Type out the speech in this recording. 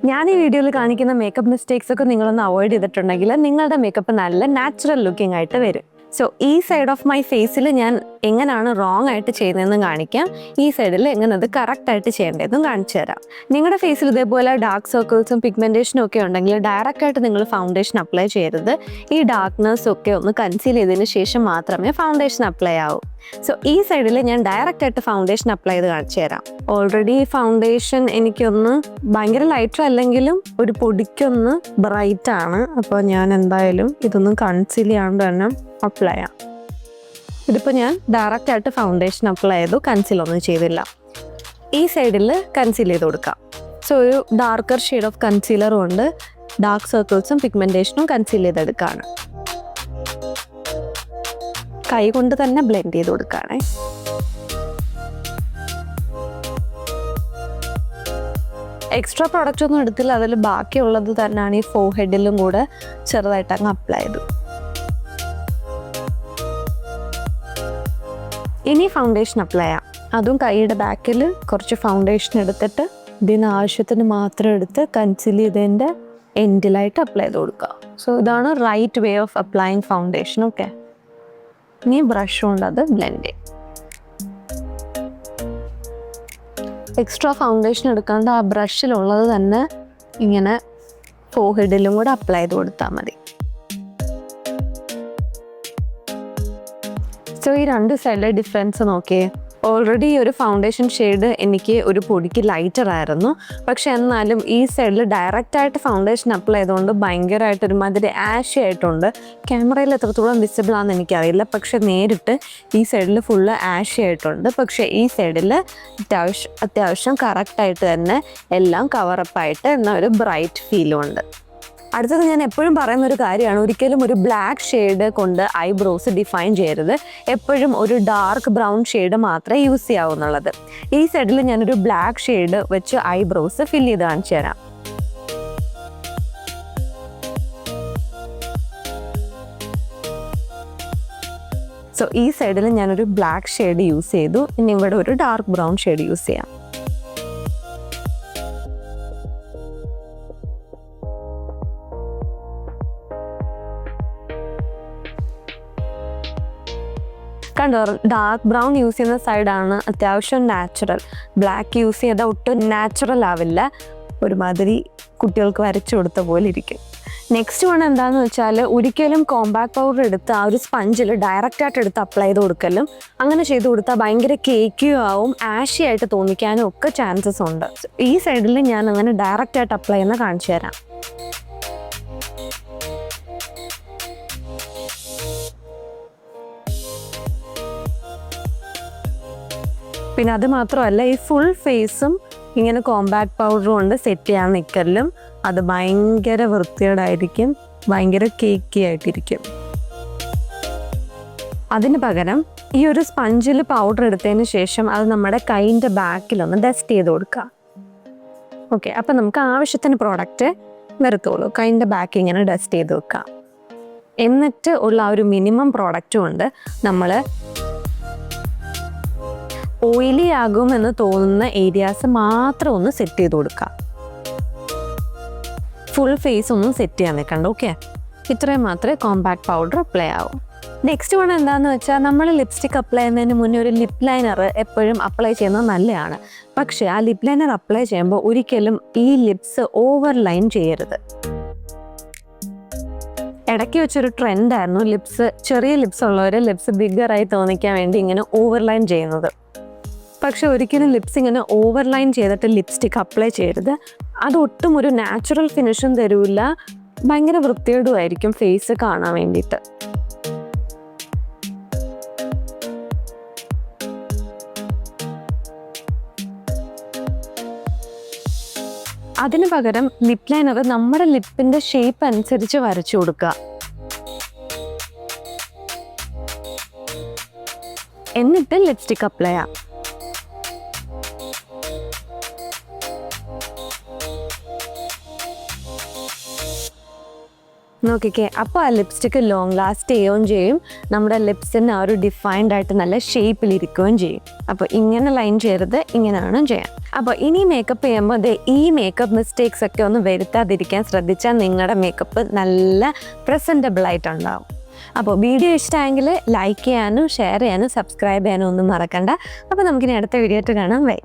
ഞാൻ ഈ വീഡിയോയിൽ കാണിക്കുന്ന മേക്കപ്പ് മിസ്റ്റേക്സ് ഒക്കെ നിങ്ങളൊന്ന് അവോയ്ഡ് ചെയ്തിട്ടുണ്ടെങ്കിൽ നിങ്ങളുടെ മേക്കപ്പ് നല്ല നാച്ചുറൽ ലുക്കിംഗ് ആയിട്ട് വരും. സോ ഈ സൈഡ് ഓഫ് മൈ ഫേസിൽ ഞാൻ എങ്ങനെയാണ് റോങ് ആയിട്ട് ചെയ്യുന്നതെന്ന് കാണിക്കാം, ഈ സൈഡിൽ എങ്ങനെ അത് കറക്റ്റായിട്ട് ചെയ്യേണ്ടതെന്നും കാണിച്ചു തരാം. നിങ്ങളുടെ ഫേസിൽ ഇതേപോലെ ഡാർക്ക് സർക്കിൾസും പിഗ്മെൻറ്റേഷനും ഒക്കെ ഉണ്ടെങ്കിൽ ഡയറക്റ്റായിട്ട് നിങ്ങൾ ഫൗണ്ടേഷൻ അപ്ലൈ ചെയ്യരുത്. ഈ ഡാർക്ക്നെസ് ഒക്കെ ഒന്ന് കൺസീൽ ചെയ്തതിന് ശേഷം മാത്രമേ ഫൗണ്ടേഷൻ അപ്ലൈ ആവൂ. സോ ഈ സൈഡിൽ ഞാൻ ഡയറക്റ്റായിട്ട് ഫൗണ്ടേഷൻ അപ്ലൈ ചെയ്ത് കാണിച്ചു തരാം. ഓൾറെഡി ഫൗണ്ടേഷൻ എനിക്കൊന്ന് ഭയങ്കര ലൈറ്റർ അല്ലെങ്കിലും ഒരു പൊടിക്കൊന്ന് ബ്രൈറ്റ് ആണ്. അപ്പോൾ ഞാൻ എന്തായാലും ഇതൊന്നും കൺസീൽ ചെയ്യാണ്ട് തന്നെ അപ്ലൈ ചെയ്യാം. ഇതിപ്പോൾ ഞാൻ ഡയറക്റ്റായിട്ട് ഫൗണ്ടേഷൻ അപ്ലൈ ചെയ്തു, കൺസീൽ ഒന്നും ചെയ്തില്ല. ഈ സൈഡിൽ കൺസീൽ ചെയ്ത് കൊടുക്കാം. സോ ഒരു ഡാർക്കർ ഷെയ്ഡ് ഓഫ് കൺസീലറും ഉണ്ട്, ഡാർക്ക് സർക്കിൾസും പിഗ്മെൻറ്റേഷനും കൺസീൽ ചെയ്തെടുക്കുകയാണ്. കൈ കൊണ്ട് തന്നെ ബ്ലെൻഡ് ചെയ്ത് കൊടുക്കുകയാണേ. എക്സ്ട്രാ പ്രോഡക്റ്റ് ഒന്നും എടുത്തില്ല, അതിൽ ബാക്കിയുള്ളത് തന്നെയാണ് ഈ ഫോർഹെഡിലും കൂടെ ചെറുതായിട്ട് അങ്ങ് അപ്ലൈ ചെയ്തു. ഇനി ഫൗണ്ടേഷൻ അപ്ലൈ ചെയ്യാം. അതും കൈയുടെ ബാക്കിൽ കുറച്ച് ഫൗണ്ടേഷൻ എടുത്തിട്ട് ഇതിന് ആവശ്യത്തിന് മാത്രം എടുത്ത് കൺസീൽ ചെയ്തതിൻ്റെ എൻഡിലായിട്ട് അപ്ലൈ ചെയ്ത് കൊടുക്കുക. സോ ഇതാണ് right way of applying foundation. Okay, ഇനി ബ്രഷ് കൊണ്ട് അത് ബ്ലെൻഡ് ചെയ്യും. എക്സ്ട്രാ ഫൗണ്ടേഷൻ എടുക്കാണ്ട് ആ ബ്രഷിലുള്ളത് തന്നെ ഇങ്ങനെ ഫോർഹെഡിലും കൂടെ അപ്ലൈ ചെയ്ത് കൊടുത്താൽ മതി. സോ ഈ രണ്ട് സൈഡിലെ ഡിഫറൻസ് നോക്കിയേ. ഓൾറെഡി ഒരു ഫൗണ്ടേഷൻ ഷെയ്ഡ് എനിക്ക് ഒരു പൊടിക്ക് ലൈറ്റർ ആയിരുന്നു, പക്ഷെ എന്നാലും ഈ സൈഡിൽ ഡയറക്റ്റായിട്ട് ഫൗണ്ടേഷൻ അപ്ലൈ ചെയ്തുകൊണ്ട് ഭയങ്കരമായിട്ട് ഒരുമാതിരി ആഷി ആയിട്ടുണ്ട്. ക്യാമറയിൽ എത്രത്തോളം വിസിബിൾ ആണെന്ന് എനിക്കറിയില്ല, പക്ഷെ നേരിട്ട് ഈ സൈഡിൽ ഫുള്ള് ആഷി ആയിട്ടുണ്ട്. പക്ഷേ ഈ സൈഡിൽ അത്യാവശ്യം കറക്റ്റായിട്ട് തന്നെ എല്ലാം കവറപ്പായിട്ട് എന്നാൽ ഒരു ബ്രൈറ്റ് ഫീലും ഉണ്ട്. അടുത്തത് ഞാൻ എപ്പോഴും പറയുന്ന ഒരു കാര്യമാണ്, ഒരിക്കലും ഒരു ബ്ലാക്ക് ഷെയ്ഡ് കൊണ്ട് ഐബ്രോസ് ഡിഫൈൻ ചെയ്യരുത്. എപ്പോഴും ഒരു ഡാർക്ക് ബ്രൗൺ ഷെയ്ഡ് മാത്രമേ യൂസ് ചെയ്യാവൂ എന്നുള്ളത്. ഈ സൈഡിൽ ഞാനൊരു ബ്ലാക്ക് ഷെയ്ഡ് വെച്ച് ഐബ്രോസ് ഫിൽ ചെയ്ത് കാണിച്ചു തരാം. സോ ഈ സൈഡിൽ ഞാനൊരു ബ്ലാക്ക് ഷെയ്ഡ് യൂസ് ചെയ്തു. ഇനി ഇവിടെ ഒരു ഡാർക്ക് ബ്രൗൺ ഷെയ്ഡ് യൂസ് ചെയ്യാം. കണ്ടോ, ഡാർക്ക് ബ്രൗൺ യൂസ് ചെയ്യുന്ന സൈഡാണ് അത്യാവശ്യം നാച്ചുറൽ. ബ്ലാക്ക് യൂസ് ചെയ്താൽ ഒട്ടും നാച്ചുറൽ ആവില്ല, ഒരുമാതിരി കുട്ടികൾക്ക് വരച്ചു കൊടുത്ത പോലെ ഇരിക്കും. നെക്സ്റ്റ് വൺ എന്താണെന്ന് വെച്ചാൽ, ഒരിക്കലും കോമ്പാക്ട് പൗഡർ എടുത്ത് ആ ഒരു സ്പഞ്ചിൽ ഡയറക്റ്റായിട്ട് എടുത്ത് അപ്ലൈ ചെയ്ത് കൊടുക്കലും. അങ്ങനെ ചെയ്ത് കൊടുത്താൽ ഭയങ്കര കേക്കിയും ആവും, ആഷി ആയിട്ട് തോന്നിക്കാനും ഒക്കെ ചാൻസസ് ഉണ്ട്. ഈ സൈഡിൽ ഞാൻ അങ്ങനെ ഡയറക്റ്റായിട്ട് അപ്ലൈ ചെയ്യുന്ന കാണിച്ചു തരാം. പിന്നെ അത് മാത്രമല്ല, ഈ ഫുൾ ഫേസും ഇങ്ങനെ കോമ്പാക്ട് പൗഡർ കൊണ്ട് സെറ്റ് ചെയ്യാൻ നിൽക്കലും അത് ഭയങ്കര വൃത്തികേടായിരിക്കും, ഭയങ്കര കേക്കി ആയിട്ടിരിക്കും. അതിന് പകരം ഈ ഒരു സ്പഞ്ചിൽ പൗഡർ എടുത്തതിന് ശേഷം അത് നമ്മുടെ കൈൻ്റെ ബാക്കിലൊന്ന് ഡസ്റ്റ് ചെയ്ത് കൊടുക്കുക. ഓക്കെ, അപ്പം നമുക്ക് ആവശ്യത്തിന് പ്രോഡക്റ്റ് വരത്തുള്ളൂ. കൈൻ്റെ ബാക്ക് ഇങ്ങനെ ഡസ്റ്റ് ചെയ്ത് വെക്കുക. എന്നിട്ട് ഉള്ള ആ ഒരു മിനിമം പ്രോഡക്റ്റും കൊണ്ട് നമ്മൾ ഓയിലി ആകുമെന്ന് തോന്നുന്ന ഏരിയാസ് മാത്രം ഒന്ന് സെറ്റ് ചെയ്ത് കൊടുക്കുക. ഫുൾ ഫേസ് ഒന്നും സെറ്റ് ചെയ്യാൻ നിൽക്കണ്ട. ഓക്കെ, ഇത്രയും മാത്രമേ കോമ്പാക്ട് പൗഡർ അപ്ലൈ ആവും. നെക്സ്റ്റ് വൺ എന്താണെന്ന് വെച്ചാൽ, നമ്മൾ ലിപ്സ്റ്റിക് അപ്ലൈ ചെയ്യുന്നതിന് മുന്നേ ഒരു ലിപ് ലൈനർ എപ്പോഴും അപ്ലൈ ചെയ്യുന്നത് നല്ലതാണ്. പക്ഷേ ആ ലിപ് ലൈനർ അപ്ലൈ ചെയ്യുമ്പോൾ ഒരിക്കലും ഈ ലിപ്സ് ഓവർ ലൈൻ ചെയ്യരുത്. ഇടയ്ക്ക് വെച്ചൊരു ട്രെൻഡായിരുന്നു ചെറിയ ലിപ്സ് ഉള്ളവർ ലിപ്സ് ബിഗ്ഗറായി തോന്നിക്കാൻ വേണ്ടി ഇങ്ങനെ ഓവർലൈൻ ചെയ്യുന്നത്. പക്ഷെ ഒരിക്കലും ലിപ്സ് ഇങ്ങനെ ഓവർലൈൻ ചെയ്തിട്ട് ലിപ്സ്റ്റിക് അപ്ലൈ ചെയ്യരുത്. അതൊട്ടും ഒരു നാച്ചുറൽ ഫിനിഷും തരൂല്ല, ഭയങ്കര വൃത്തികേടുമായിരിക്കും ഫേസ് കാണാൻ വേണ്ടിയിട്ട്. അതിന് പകരം ലിപ് ലൈനർ നമ്മുടെ ലിപ്പിൻ്റെ ഷേപ്പ് അനുസരിച്ച് വരച്ചു കൊടുക്കുക. എന്നിട്ട് ലിപ്സ്റ്റിക് അപ്ലൈ ചെയ്യാം. നോക്കിക്കേ, അപ്പോൾ ആ ലിപ്സ്റ്റിക്ക് ലോങ് ലാസ്റ്റ് ചെയ്യുകയും ചെയ്യും, നമ്മുടെ ലിപ്സിന് ആ ഒരു ഡിഫൈൻഡ് ആയിട്ട് നല്ല ഷേപ്പിലിരിക്കുകയും ചെയ്യും. അപ്പോൾ ഇങ്ങനെ ലൈൻ ചെയ്യരുത്, ഇങ്ങനെയാണ് ചെയ്യാം. അപ്പോൾ ഇനി മേക്കപ്പ് ചെയ്യുമ്പോൾ ഈ മേക്കപ്പ് മിസ്റ്റേക്സ് ഒക്കെ ഒന്ന് വരുത്താതിരിക്കാൻ ശ്രദ്ധിച്ചാൽ നിങ്ങളുടെ മേക്കപ്പ് നല്ല പ്രസൻറ്റബിൾ ആയിട്ടുണ്ടാവും. അപ്പോൾ വീഡിയോ ഇഷ്ടമായെങ്കിൽ ലൈക്ക് ചെയ്യാനും ഷെയർ ചെയ്യാനും സബ്സ്ക്രൈബ് ചെയ്യാനും ഒന്നും മറക്കണ്ട. അപ്പോൾ നമുക്കിനി അടുത്ത വീഡിയോ ആയിട്ട് കാണാം. ബൈ.